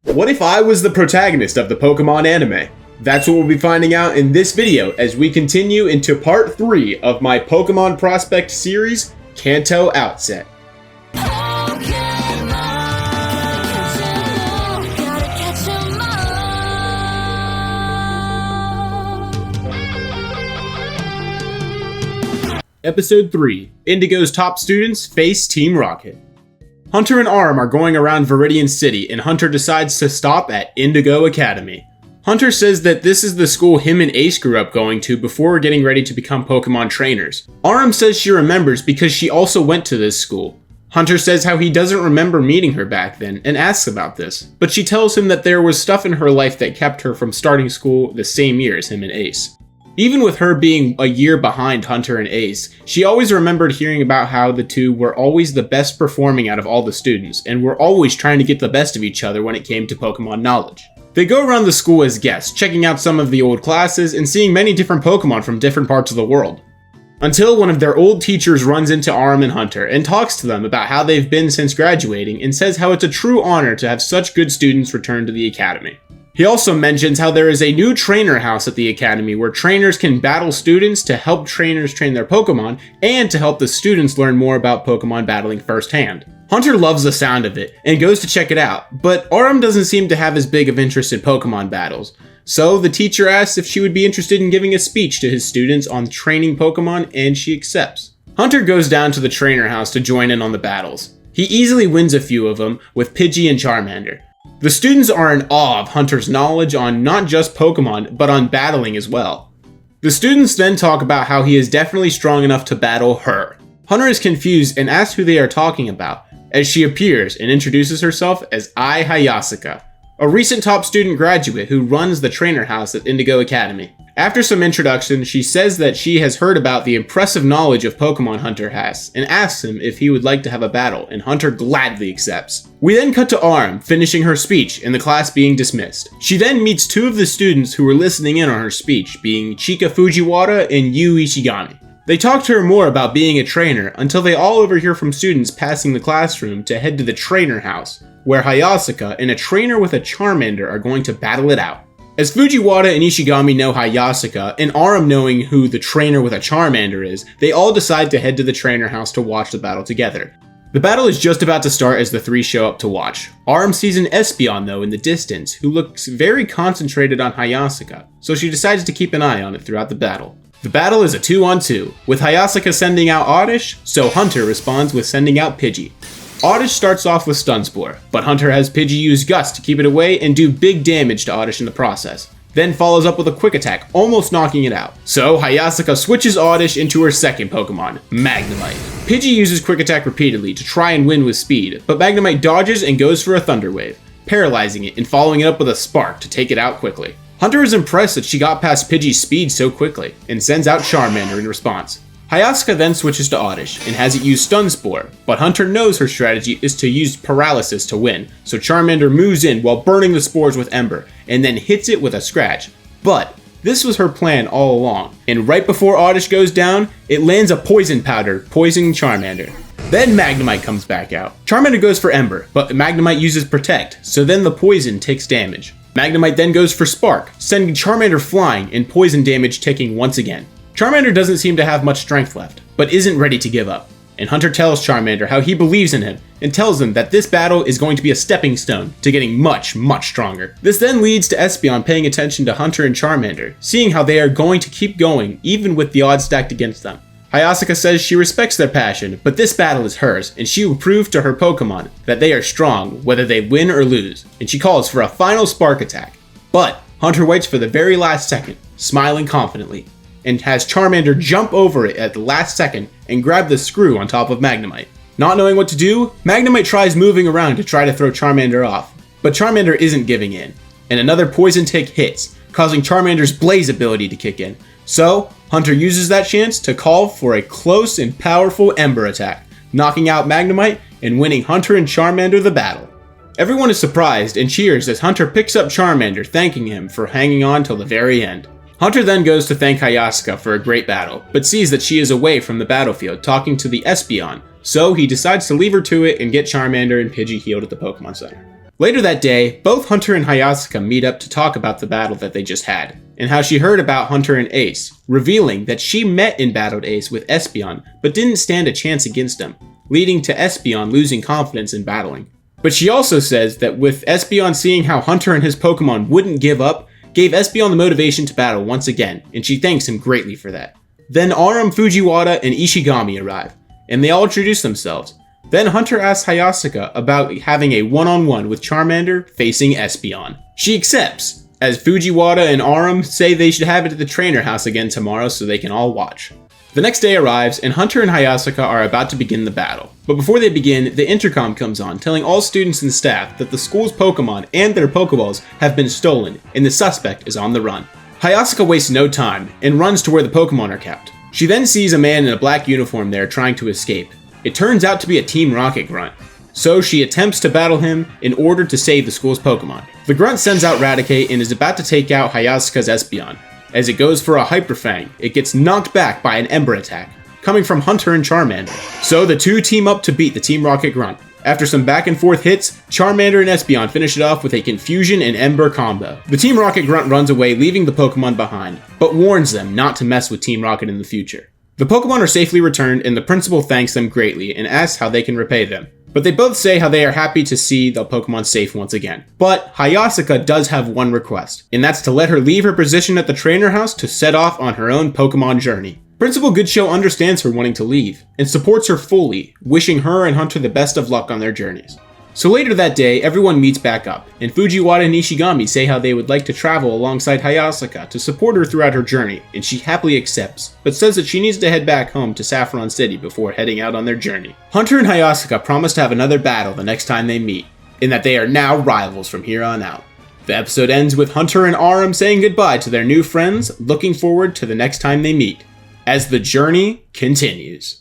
What if I was the protagonist of the Pokemon anime? That's what we'll be finding out in this video as we continue into part 3 of my Pokemon Prospect series, Kanto Outset. Episode 3, Indigo's top students face Team Rocket. Hunter and Arm are going around Viridian City and Hunter decides to stop at Indigo Academy. Hunter says that this is the school him and Ace grew up going to before getting ready to become Pokemon trainers. Arm says she remembers because she also went to this school. Hunter says how he doesn't remember meeting her back then and asks about this, but she tells him that there was stuff in her life that kept her from starting school the same year as him and Ace. Even with her being a year behind Hunter and Ace, she always remembered hearing about how the two were always the best performing out of all the students, and were always trying to get the best of each other when it came to Pokemon knowledge. They go around the school as guests, checking out some of the old classes and seeing many different Pokemon from different parts of the world. Until one of their old teachers runs into Arm and Hunter and talks to them about how they've been since graduating and says how it's a true honor to have such good students return to the academy. He also mentions how there is a new trainer house at the academy where trainers can battle students to help trainers train their Pokemon and to help the students learn more about Pokemon battling firsthand. Hunter loves the sound of it and goes to check it out, but Arm doesn't seem to have as big of interest in Pokemon battles. So the teacher asks if she would be interested in giving a speech to his students on training Pokemon, and she accepts. Hunter goes down to the trainer house to join in on the battles. He easily wins a few of them with Pidgey and Charmander. The students are in awe of Hunter's knowledge on not just Pokemon, but on battling as well. The students then talk about how he is definitely strong enough to battle her. Hunter is confused and asks who they are talking about, as she appears and introduces herself as Ai Hayasaka, a recent top student graduate who runs the trainer house at Indigo Academy. After some introduction, she says that she has heard about the impressive knowledge of Pokemon Hunter has, and asks him if he would like to have a battle, and Hunter gladly accepts. We then cut to Arm, finishing her speech, and the class being dismissed. She then meets two of the students who were listening in on her speech, being Chika Fujiwara and Yu Ishigami. They talk to her more about being a trainer, until they all overhear from students passing the classroom to head to the trainer house, where Hayasaka and a trainer with a Charmander are going to battle it out. As Fujiwara and Ishigami know Hayasaka, and Arm knowing who the trainer with a Charmander is, they all decide to head to the trainer house to watch the battle together. The battle is just about to start as the three show up to watch. Arm sees an Espeon though in the distance, who looks very concentrated on Hayasaka, so she decides to keep an eye on it throughout the battle. The battle is a 2-on-2, with Hayasaka sending out Oddish, so Hunter responds with sending out Pidgey. Oddish starts off with Stun Spore, but Hunter has Pidgey use Gust to keep it away and do big damage to Oddish in the process. Then follows up with a Quick Attack, almost knocking it out. So Hayasaka switches Oddish into her second Pokemon, Magnemite. Pidgey uses Quick Attack repeatedly to try and win with speed, but Magnemite dodges and goes for a Thunder Wave, paralyzing it and following it up with a Spark to take it out quickly. Hunter is impressed that she got past Pidgey's speed so quickly, and sends out Charmander in response. Hayasaka then switches to Oddish, and has it use Stun Spore, but Hunter knows her strategy is to use Paralysis to win, so Charmander moves in while burning the spores with Ember, and then hits it with a Scratch. But this was her plan all along, and right before Oddish goes down, it lands a Poison Powder, poisoning Charmander. Then Magnemite comes back out. Charmander goes for Ember, but Magnemite uses Protect, so then the poison takes damage. Magnemite then goes for Spark, sending Charmander flying and poison damage taking once again. Charmander doesn't seem to have much strength left, but isn't ready to give up. And Hunter tells Charmander how he believes in him, and tells him that this battle is going to be a stepping stone to getting much, much stronger. This then leads to Espeon paying attention to Hunter and Charmander, seeing how they are going to keep going even with the odds stacked against them. Hayasaka says she respects their passion, but this battle is hers, and she will prove to her Pokemon that they are strong whether they win or lose, and she calls for a final Spark Attack. But Hunter waits for the very last second, smiling confidently, and has Charmander jump over it at the last second and grab the screw on top of Magnemite. Not knowing what to do, Magnemite tries moving around to try to throw Charmander off, but Charmander isn't giving in, and another Poison Tick hits, causing Charmander's Blaze ability to kick in. So, Hunter uses that chance to call for a close and powerful Ember attack, knocking out Magnemite and winning Hunter and Charmander the battle. Everyone is surprised and cheers as Hunter picks up Charmander, thanking him for hanging on till the very end. Hunter then goes to thank Hayasaka for a great battle, but sees that she is away from the battlefield talking to the Espeon, so he decides to leave her to it and get Charmander and Pidgey healed at the Pokemon Center. Later that day, both Hunter and Hayasaka meet up to talk about the battle that they just had, and how she heard about Hunter and Ace, revealing that she met and battled Ace with Espeon, but didn't stand a chance against him, leading to Espeon losing confidence in battling. But she also says that with Espeon seeing how Hunter and his Pokemon wouldn't give up, gave Espeon the motivation to battle once again, and she thanks him greatly for that. Then Aram, Fujiwara, and Ishigami arrive, and they all introduce themselves. Then Hunter asks Hayasaka about having a one-on-one with Charmander facing Espeon. She accepts, as Fujiwara and Aram say they should have it at the trainer house again tomorrow so they can all watch. The next day arrives, and Hunter and Hayasaka are about to begin the battle. But before they begin, the intercom comes on, telling all students and staff that the school's Pokemon and their Pokeballs have been stolen, and the suspect is on the run. Hayasaka wastes no time, and runs to where the Pokemon are kept. She then sees a man in a black uniform there trying to escape. It turns out to be a Team Rocket grunt, so she attempts to battle him in order to save the school's Pokemon. The grunt sends out Raticate and is about to take out Hayasaka's Espeon. As it goes for a Hyper Fang, it gets knocked back by an Ember attack, coming from Hunter and Charmander. So the two team up to beat the Team Rocket grunt. After some back and forth hits, Charmander and Espeon finish it off with a Confusion and Ember combo. The Team Rocket grunt runs away, leaving the Pokemon behind, but warns them not to mess with Team Rocket in the future. The Pokemon are safely returned, and the principal thanks them greatly and asks how they can repay them. But they both say how they are happy to see the Pokemon safe once again. But Hayasaka does have one request, and that's to let her leave her position at the trainer house to set off on her own Pokemon journey. Principal Goodshow understands her wanting to leave, and supports her fully, wishing her and Hunter the best of luck on their journeys. So later that day, everyone meets back up, and Fujiwara and Ishigami say how they would like to travel alongside Hayasaka to support her throughout her journey, and she happily accepts, but says that she needs to head back home to Saffron City before heading out on their journey. Hunter and Hayasaka promise to have another battle the next time they meet, and that they are now rivals from here on out. The episode ends with Hunter and Aram saying goodbye to their new friends, looking forward to the next time they meet, as the journey continues.